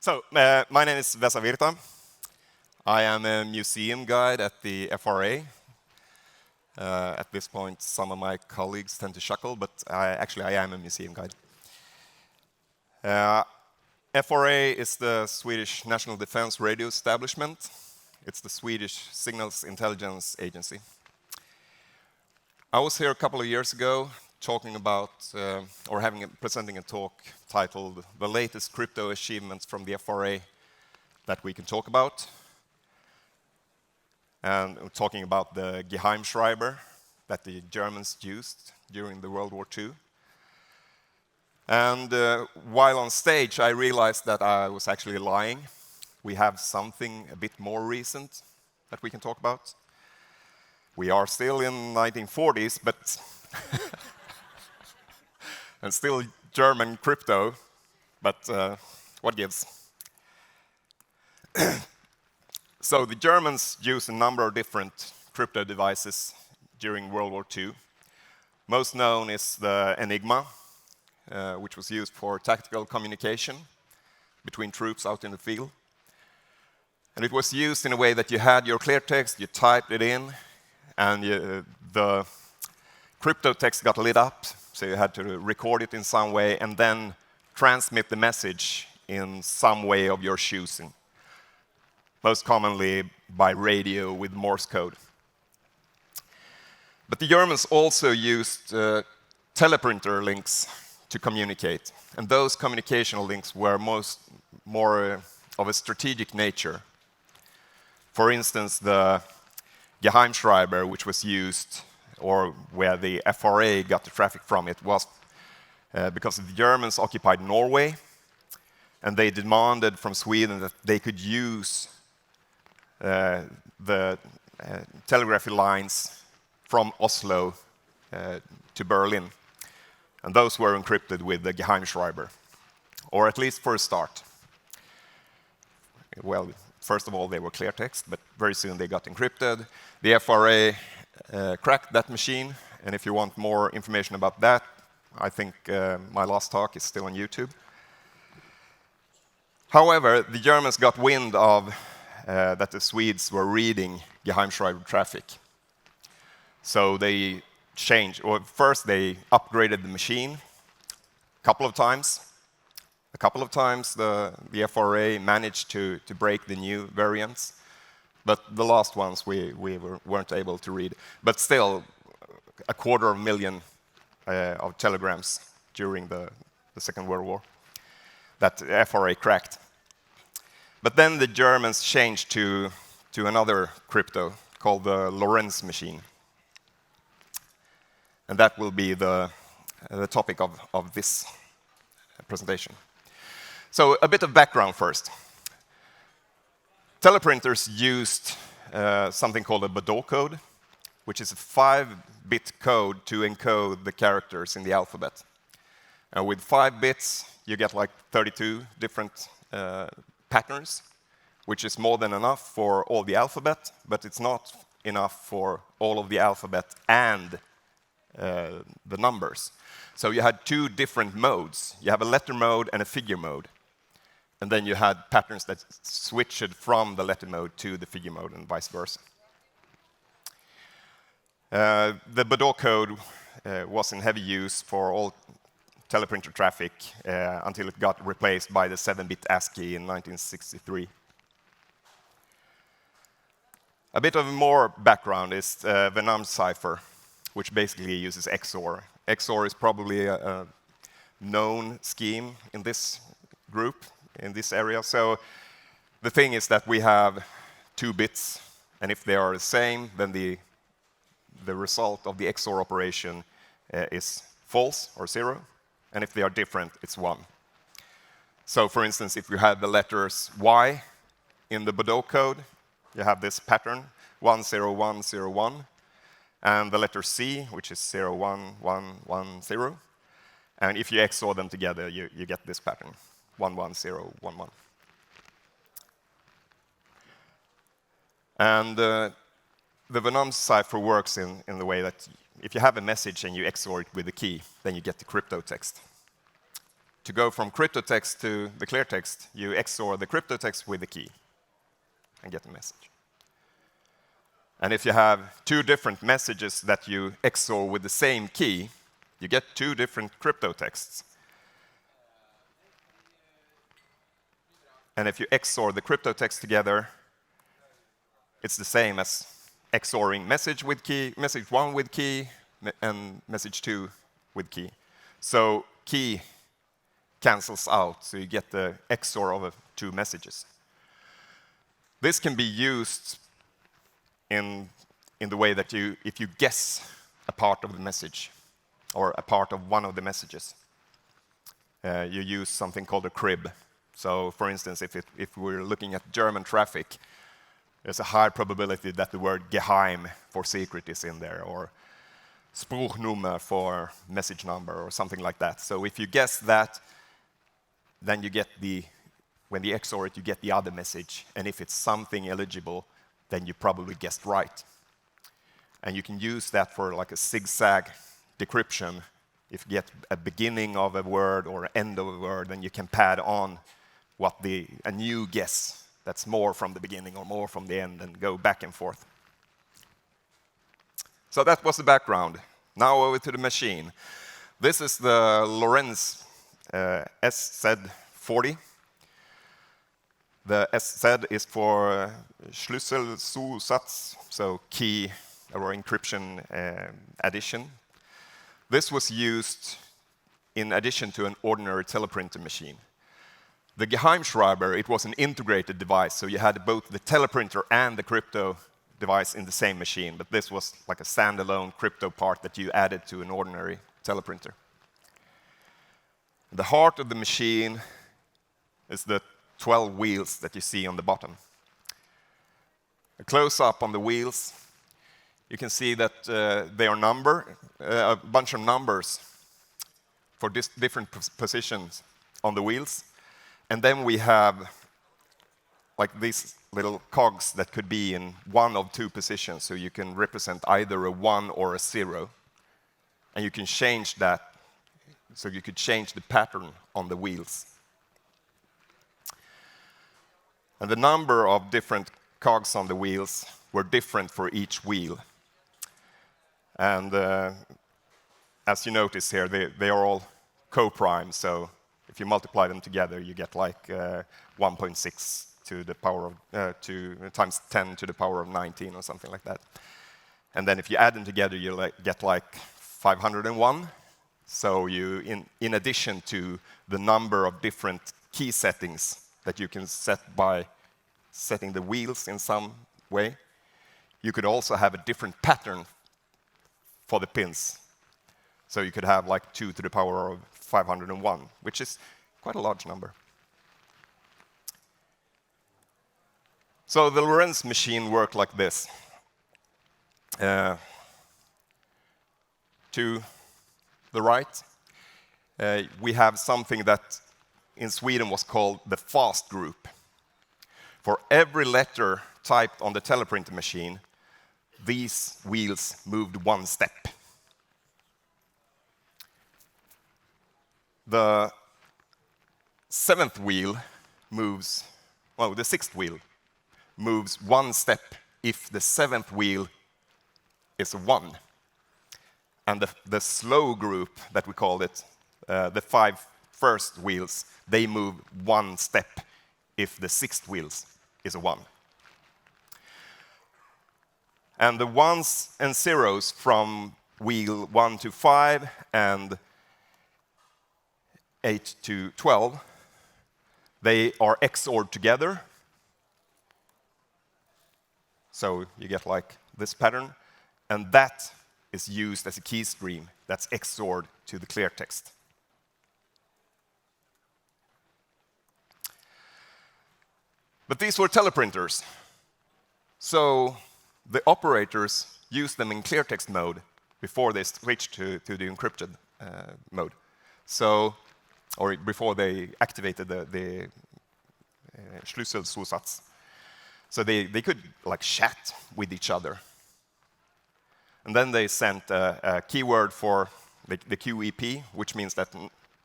My name is Vesa Virta. I am a museum guide at the FRA. At this point, some of my colleagues tend to chuckle, but I am a museum guide. FRA is the Swedish National Defense Radio Establishment. It's the Swedish Signals Intelligence Agency. I was here a couple of years ago talking about, presenting a talk titled "The Latest Crypto Achievements from the FRA That We Can Talk About." And talking about the Gehimeschriber that the Germans used during the World War II. And while on stage, I realized that I was actually lying. We have something a bit more recent that we can talk about. We are still in 1940s, but and still German crypto, but what gives? So the Germans used a number of different crypto devices during World War II. Most known is the Enigma, which was used for tactical communication between troops out in the field. And it was used in a way that you had your clear text, you typed it in, and the crypto text got lit up, so you had to record it in some way and then transmit the message in some way of your choosing, most commonly by radio with Morse code. But the Germans also used teleprinter links to communicate, and those communicational links were more of a strategic nature. For instance, the Gehimeschriber, which was used, or where the FRA got the traffic from it, was because the Germans occupied Norway, and they demanded from Sweden that they could use the telegraphy lines from Oslo to Berlin. And those were encrypted with the Gehimeschriber, or at least for a start. Well, first of all, they were clear text, but very soon they got encrypted. The FRA cracked that machine, and if you want more information about that, I think my last talk is still on YouTube. However, the Germans got wind of that the Swedes were reading Gehimeschriber traffic. So they changed, or first they upgraded the machine a couple of times. A couple of times the FRA managed to break the new variants, but the last ones we weren't able to read. But still, 250,000 of telegrams during the Second World War that the FRA cracked. But then the Germans changed to another crypto called the Lorenz machine. And that will be the topic of this presentation. So a bit of background first. Teleprinters used something called a Baudot code, which is a 5-bit code to encode the characters in the alphabet. And with 5 bits, you get like 32 different patterns, which is more than enough for all the alphabet, but it's not enough for all of the alphabet and the numbers. So you had 2 different modes. You have a letter mode and a figure mode. And then you had patterns that switched from the letter mode to the figure mode and vice versa. The Baudot code was in heavy use for all teleprinter traffic until it got replaced by the 7-bit ASCII in 1963. A bit of more background is Venom cipher, which basically uses XOR. XOR is probably a known scheme in this group, in this area. So the thing is that we have 2 bits, and if they are the same, then the result of the XOR operation is false or 0, and if they are different, it's 1. So for instance, if you have the letters Y in the Baudot code, you have this pattern, 1, 0, 1, 0, 1, and the letter C, which is 0, 1, 1, 1, 0. And if you XOR them together, you get this pattern, 1, 1, 0, 1, 1. And the Venom cipher works in the way that if you have a message and you XOR it with a key, then you get the crypto text. to go from cryptotext to the clear text, you XOR the cryptotext with the key and get the message. And if you have two different messages that you XOR with the same key, you get two different cryptotexts. And if you XOR the cryptotext together, it's the same as XORing message with key, message 1 with key, and message 2 with key. So key cancels out, so you get the XOR of two messages. This can be used in the way that if you guess a part of the message, or a part of one of the messages, you use something called a crib. So, for instance, if we're looking at German traffic, there's a high probability that the word Geheim for secret is in there, or Spruchnummer for message number, or something like that. So if you guess that, then you get when you XOR it, you get the other message. And if it's something eligible, then you probably guessed right. And you can use that for like a zigzag decryption. If you get a beginning of a word or an end of a word, then you can pad on a new guess that's more from the beginning or more from the end, and go back and forth. So that was the background. Now over to the machine. This is the Lorenz SZ40. The SZ is for Schlüsselzusatz, so key or encryption addition. This was used in addition to an ordinary teleprinter machine. The Gehimeschriber, it was an integrated device, so you had both the teleprinter and the crypto device in the same machine, but this was like a standalone crypto part that you added to an ordinary teleprinter. The heart of the machine is the 12 wheels that you see on the bottom. A close-up on the wheels, you can see that they are a bunch of numbers for different positions on the wheels. And then we have like these little cogs that could be in one of two positions, so you can represent either a 1 or a 0. And you can change that, so you could change the pattern on the wheels. And the number of different cogs on the wheels were different for each wheel. And as you notice here, they are all co-primed, so if you multiply them together, you get like 1.6 to the power of times 10 to the power of 19 or something like that. And then if you add them together, you get like 501. So you, in addition to the number of different key settings that you can set by setting the wheels in some way, you could also have a different pattern for the pins. So you could have like 2 to the power of 501, which is quite a large number. So the Lorenz machine worked like this. To the right, we have something that in Sweden was called the fast group. For every letter typed on the teleprinter machine, these wheels moved one step. The seventh wheel moves, well, the sixth wheel moves one step if the seventh wheel is a 1. And the slow group, that we call it, the 5 first wheels, they move one step if the sixth wheel is a 1. And the 1s and 0s from wheel 1 to 5 and 8 to 12, they are XORed together. So you get like this pattern, and that is used as a key stream that's XORed to the clear text. But these were teleprinters. So the operators used them in clear text mode before they switched to the encrypted mode. So, or before they activated the Schlüsselzusatz. So they could like chat with each other. And then they sent a keyword for the QEP, which means that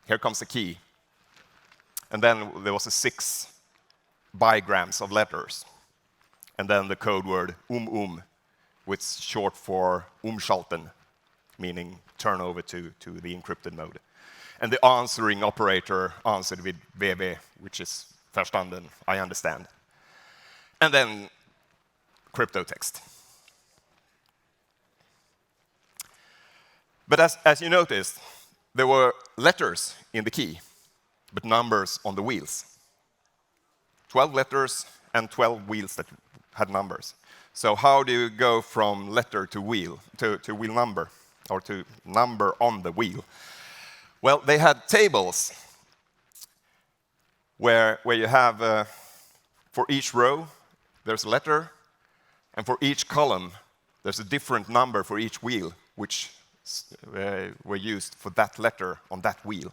here comes a key. and then there was 6 bigrams of letters, and then the code word which is short for umschalten, meaning turn over to the encrypted mode. And the answering operator answered with VV, which is verstanden, I understand. And then crypto text. But as you noticed, there were letters in the key, but numbers on the wheels. 12 letters and 12 wheels that had numbers. So how do you go from letter to wheel, to wheel number, or to number on the wheel? Well, they had tables where you have, for each row, there's a letter, and for each column, there's a different number for each wheel, which were used for that letter on that wheel.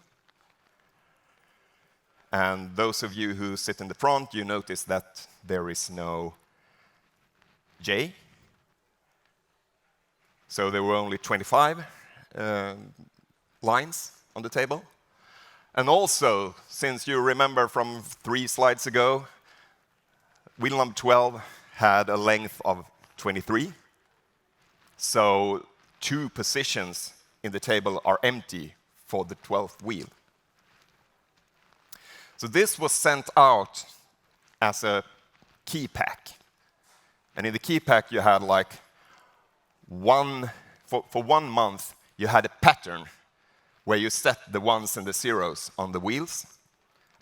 And those of you who sit in the front, you notice that there is no J. So there were only 25 lines on the table. And also, since you remember from 3 slides ago, wheel number 12 had a length of 23. So 2 positions in the table are empty for the 12th wheel. So this was sent out as a key pack. And in the key pack you had like for 1 month you had a pattern where you set the ones and the zeros on the wheels.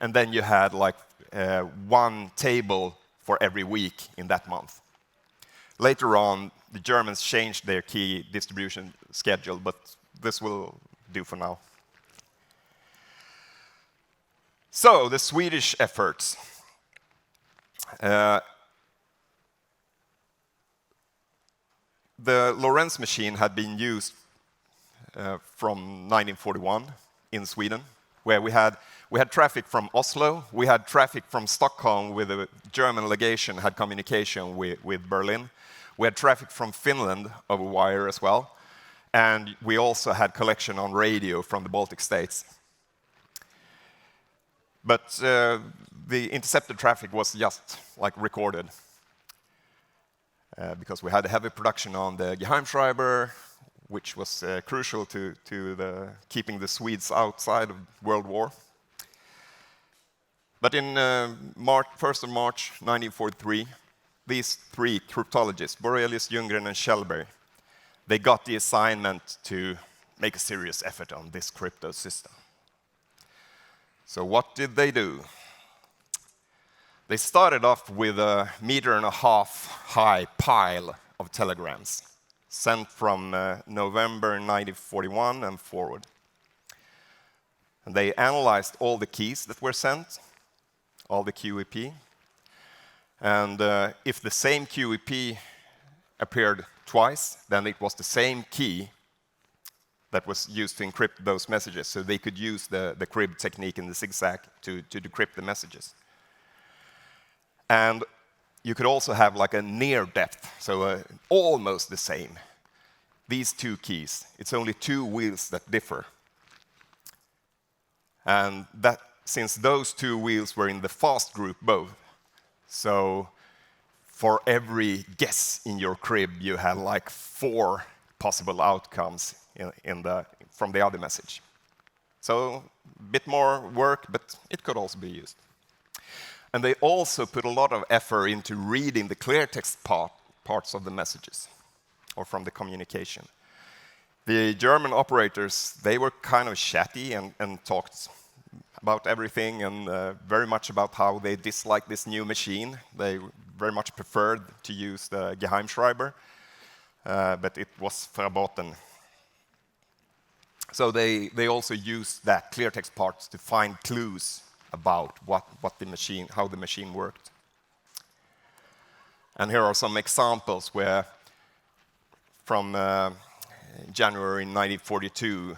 And then you had like 1 table for every week in that month. Later on, the Germans changed their key distribution schedule, but this will do for now. So, the Swedish efforts. The Lorenz machine had been used from 1941 in Sweden, where we had traffic from Oslo, we had traffic from Stockholm, with the German legation had communication with Berlin. We had traffic from Finland over wire as well, and we also had collection on radio from the Baltic states. But the intercepted traffic was just like recorded, because we had a heavy production on the Gehimeschriber, which was crucial to keeping the Swedes outside of World War. But in 1st of March 1943, these 3 cryptologists, Borelius, Ljunggren, and Kjellberg, they got the assignment to make a serious effort on this crypto system. So what did they do? They started off with a 1.5 meter high pile of telegrams sent from November 1941 and forward. And they analyzed all the keys that were sent, all the QEP. And if the same QEP appeared twice, then it was the same key that was used to encrypt those messages. So they could use the crib technique in the zigzag to decrypt the messages. And you could also have like a near depth, so almost the same. These 2 keys, it's only 2 wheels that differ. And that, since those 2 wheels were in the fast group both, so for every guess in your crib, you had like 4 possible outcomes from the other message. So a bit more work, but it could also be used. And they also put a lot of effort into reading the clear text parts of the messages, or from the communication. The German operators, they were kind of chatty and talked about everything, and very much about how they disliked this new machine. They very much preferred to use the Gehimeschriber, but it was verboten. So they also used that clear text parts to find clues about how the machine worked. And here are some examples where, from January 1942,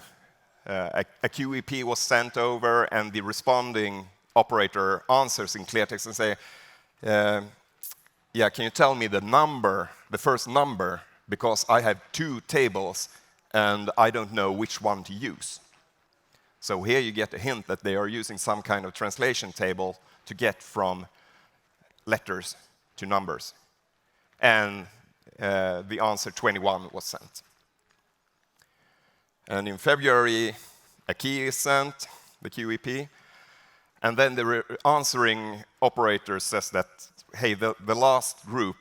a QEP was sent over, and the responding operator answers in clear text and say, yeah, can you tell me the first number, because I have 2 tables and I don't know which one to use. So here you get a hint that they are using some kind of translation table to get from letters to numbers. And the answer 21 was sent. And in February, a key is sent, the QEP, and then the answering operator says that, hey, the last group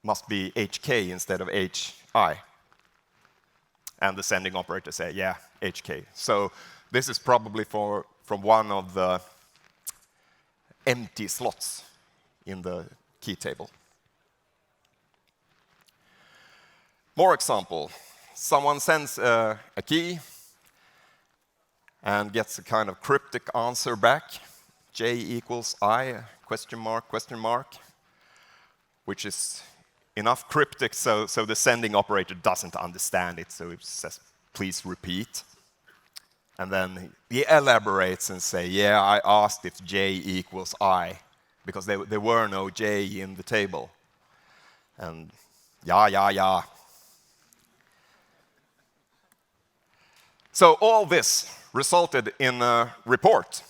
must be HK instead of HI. And the sending operator say, yeah, HK. So this is probably from one of the empty slots in the key table. More example. Someone sends a key and gets a kind of cryptic answer back, J equals I, question mark, which is enough cryptic so the sending operator doesn't understand it, so it says, please repeat. And then he elaborates and say, yeah, I asked if J equals I, because there were no J in the table. And yeah. So all this resulted in a report.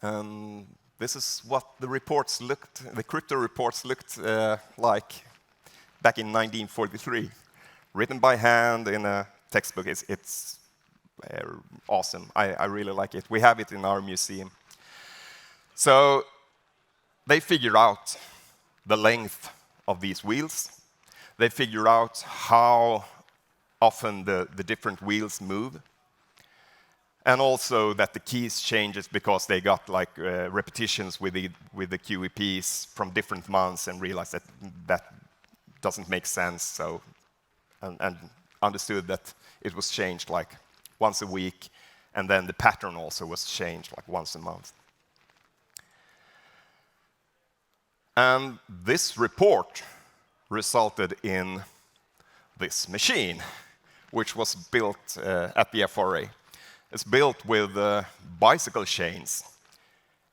And this is what the crypto reports looked like back in 1943. Written by hand in a textbook. It's awesome. I really like it. We have it in our museum. So they figured out the length of these wheels. They figured out how often the different wheels move. And also that the keys changes because they got like repetitions with the QEPs from different months and realized that doesn't make sense. So and understood that it was changed like once a week, and then the pattern also was changed like once a month. And this report resulted in this machine, which was built at the FRA. It's built with bicycle chains,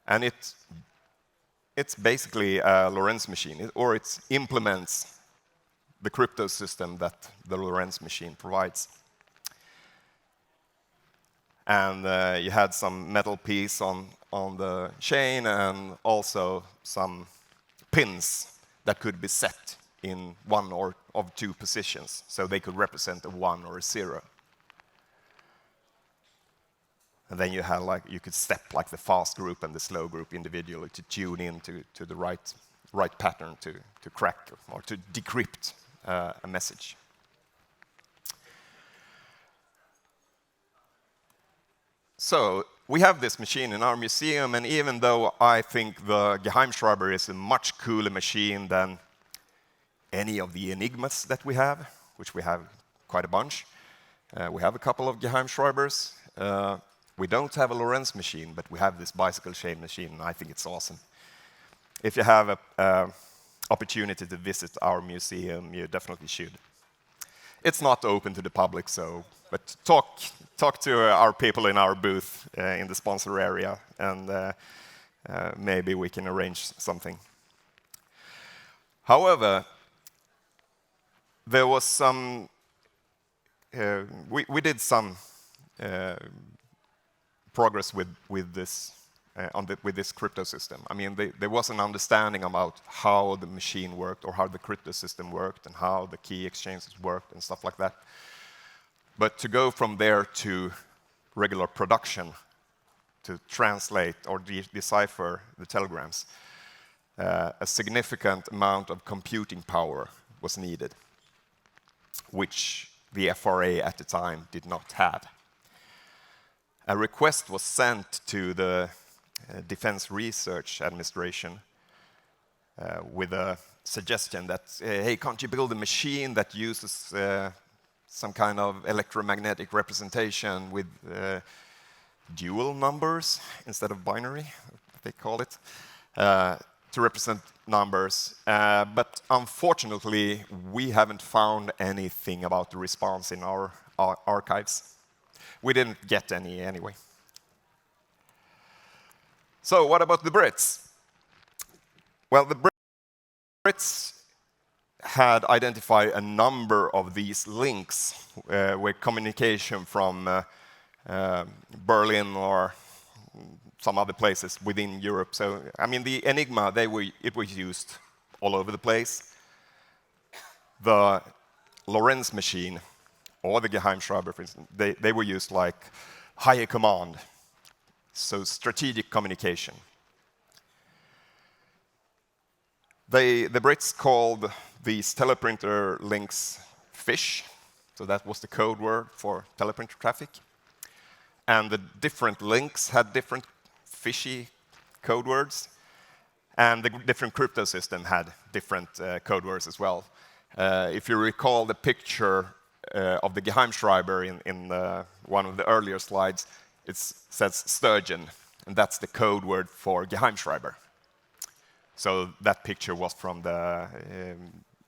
and it's basically a Lorenz machine, or it implements the crypto system that the Lorenz machine provides. And you had some metal piece on the chain, and also some pins that could be set in one or of two positions, so they could represent a 1 or a 0. And then you had you could step like the fast group and the slow group individually to tune in to the right pattern to crack or to decrypt a message. So we have this machine in our museum, and even though I think the Gehimeschriber is a much cooler machine than any of the Enigmas that we have, which we have quite a bunch, we have a couple of Gehimeschribers. We don't have a Lorenz machine, but we have this bicycle chain machine, and I think it's awesome. If you have an opportunity to visit our museum, you definitely should. It's not open to the public, but talk to our people in our booth in the sponsor area, and maybe we can arrange something. However, there was some. We did some progress with this crypto system. I mean, there was an understanding about how the machine worked, or how the crypto system worked, and how the key exchanges worked, and stuff like that. But to go from there to regular production, to translate or decipher the telegrams, a significant amount of computing power was needed, which the FRA at the time did not have. A request was sent to the Defense Research Administration with a suggestion that, hey, can't you build a machine that uses some kind of electromagnetic representation with dual numbers instead of binary, they call it, to represent numbers. But unfortunately, we haven't found anything about the response in our archives. We didn't get any anyway. So what about the Brits? Well, the Brits had identified a number of these links with communication from Berlin or some other places within Europe. So, I mean, the Enigma, it was used all over the place. The Lorenz machine, or the Gehimeschriber, for instance, they were used like higher command, so strategic communication. The Brits called these teleprinter links fish, so that was the code word for teleprinter traffic. And the different links had different fishy code words, and the different crypto system had different code words as well. If you recall the picture of the Gehimeschriber in one of the earlier slides, it says sturgeon, and that's the code word for Gehimeschriber. So that picture was from the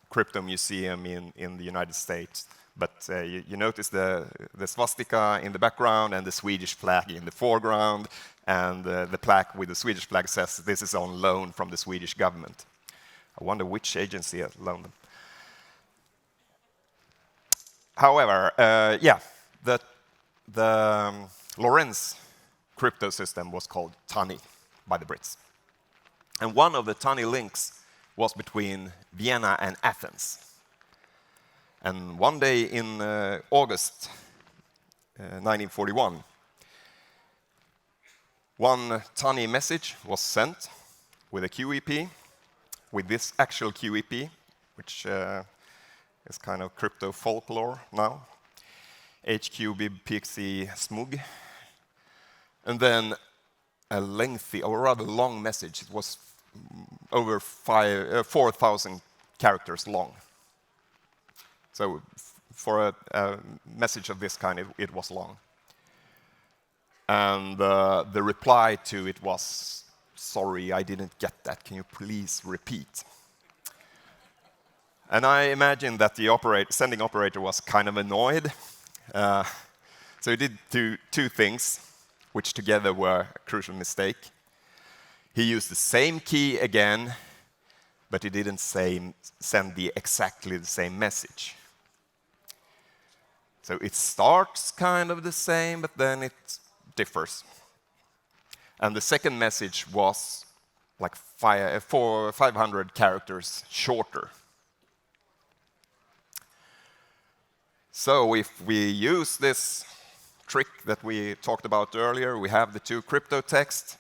Crypto Museum in the United States. But you notice the swastika in the background and the Swedish flag in the foreground, and the plaque with the Swedish flag says this is on loan from the Swedish government. I wonder which agency loaned them. However, the Lorenz crypto system was called Tunny by the Brits. And one of the Tunny links was between Vienna and Athens. And one day in August 1941, one Tunny message was sent with a QEP, with this actual QEP, which is kind of crypto folklore now. HQ bib pixie smug. And then a lengthy, or rather long message. It was over 4,000 characters long. So for a message of this kind, it was long. And the reply to it was, "Sorry, I didn't get that. Can you please repeat?" And I imagine that the sending operator was kind of annoyed. So he did two things, which together were a crucial mistake. He used the same key again, but he didn't send exactly the same message. So it starts kind of the same, but then it differs. And the second message was like 500 characters shorter. So if we use this trick that we talked about earlier, we have the two crypto texts,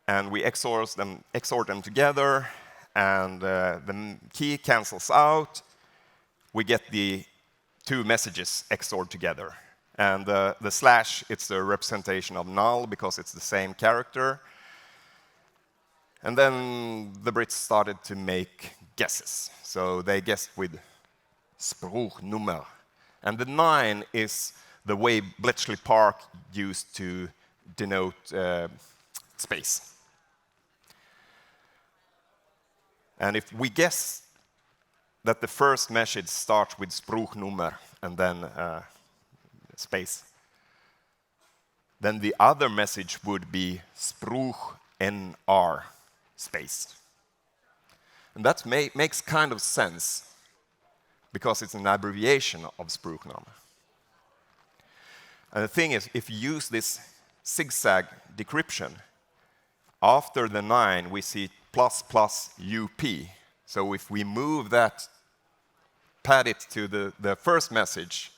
and we XOR them together, and the key cancels out. We get the two messages XORed together. And the slash, it's the representation of null because it's the same character. And then the Brits started to make guesses. So they guessed with Spruchnummer. And the 9 is the way Bletchley Park used to denote space. And if we guess that the first message starts with Spruchnummer and then space, then the other message would be Spruch-NR space. And that makes kind of sense, because it's an abbreviation of Spruchnummer. And the thing is, if you use this zigzag decryption, after the 9 we see ++UP. So if we move that, pad it to the first message,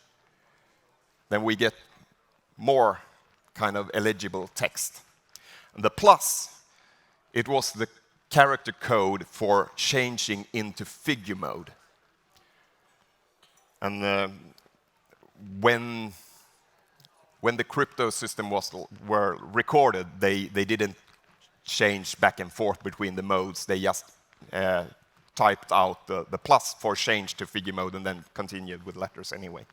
then we get more kind of illegible text. And the plus, it was the character code for changing into figure mode. And when the crypto system were recorded, they didn't change back and forth between the modes. They just typed out the plus for change to figure mode and then continued with letters anyway.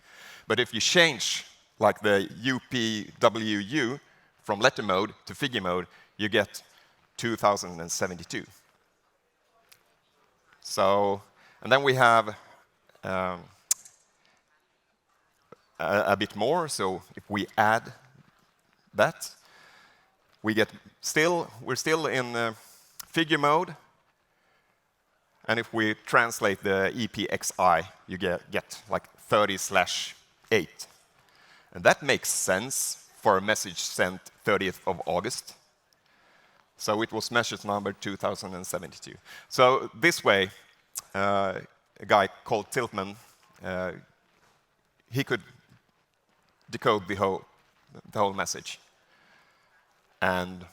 But if you change like the UPWU from letter mode to figure mode, you get 2072. So, and then we have a bit more. So if we add that, we're still in figure mode, And if we translate the EPXI, you get like 30/8. And that makes sense for a message sent 30th of August. So it was message number 2072. So this way, a guy called Tiltman, he could decode the whole message. And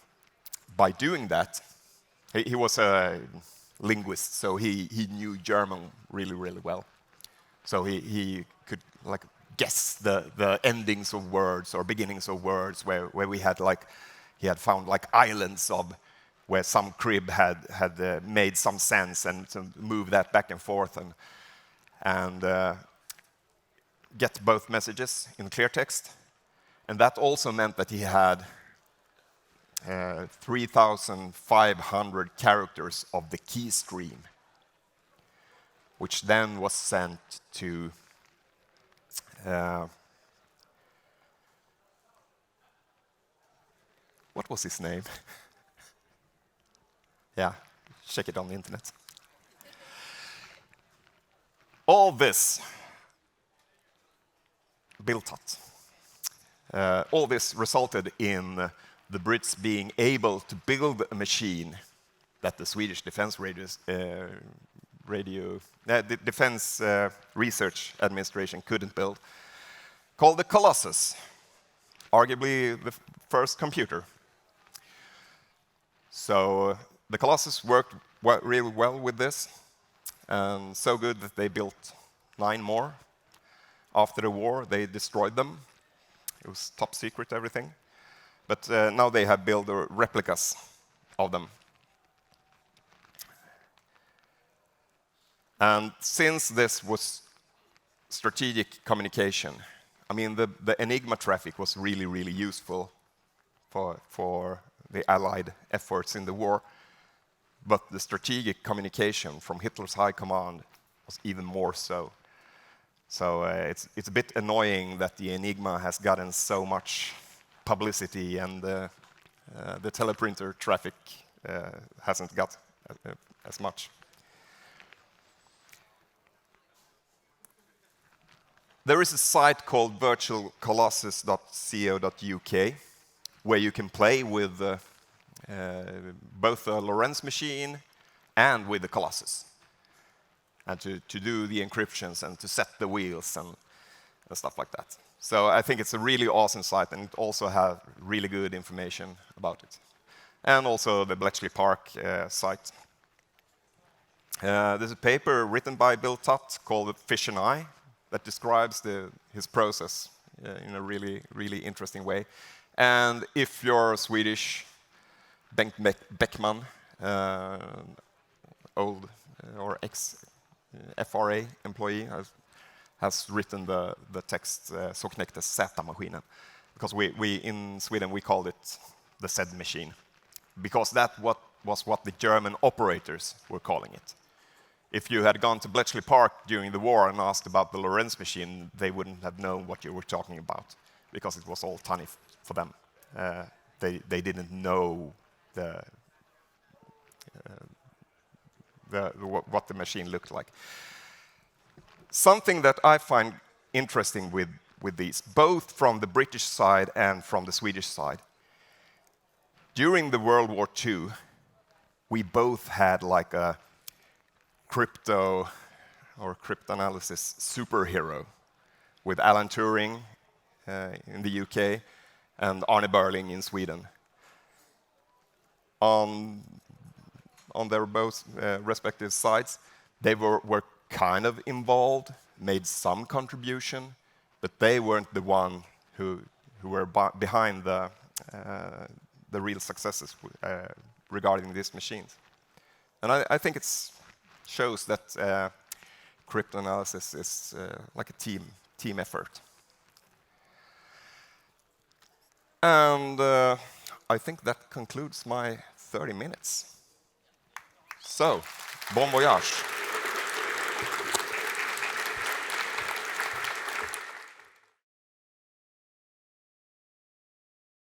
by doing that, he was a linguist, so he knew German really, really well. So he could like guess the endings of words or beginnings of words where we had like, he had found like islands of where some crib had made some sense and to move that back and forth and get both messages in clear text. And that also meant that he had 3,500 characters of the key stream, which then was sent to what was his name? Yeah, check it on the internet. All this built up. All this resulted in the Brits being able to build a machine that the Swedish Defense Defense Research Administration couldn't build, called the Colossus, arguably the first computer. So the Colossus worked really well with this, and so good that they built 9 more. After the war, they destroyed them. It was top secret, everything. But now they have built replicas of them. And since this was strategic communication, I mean, the Enigma traffic was really, really useful for the Allied efforts in the war. But the strategic communication from Hitler's high command was even more so. So it's a bit annoying that the Enigma has gotten so much publicity and the teleprinter traffic hasn't got as much. There is a site called virtualcolossus.co.uk where you can play with both the Lorenz machine and with the Colossus, and to do the encryptions and to set the wheels and stuff like that. So I think it's a really awesome site, and it also has really good information about it. And also the Bletchley Park site. There's a paper written by Bill Tutt called Fish and I that describes his process in a really, really interesting way. And if you're Swedish, Bengt Beckman, old or ex-FRA employee, has written the text Så knäcktes Z-maskinen. Because we in Sweden, we called it the Z machine. Because that was what the German operators were calling it. If you had gone to Bletchley Park during the war and asked about the Lorenz machine, they wouldn't have known what you were talking about, because it was all Tunny for them. They didn't know what the machine looked like. Something that I find interesting with these, both from the British side and from the Swedish side, during the World War II, we both had like a crypto or cryptanalysis superhero with Alan Turing in the UK and Arne Berling in Sweden. On their both respective sides, they were kind of involved, made some contribution, but they weren't the one who were behind the real successes regarding these machines. And I think it shows that cryptanalysis is like a team effort. And I think that concludes my 30 minutes. So, bon voyage.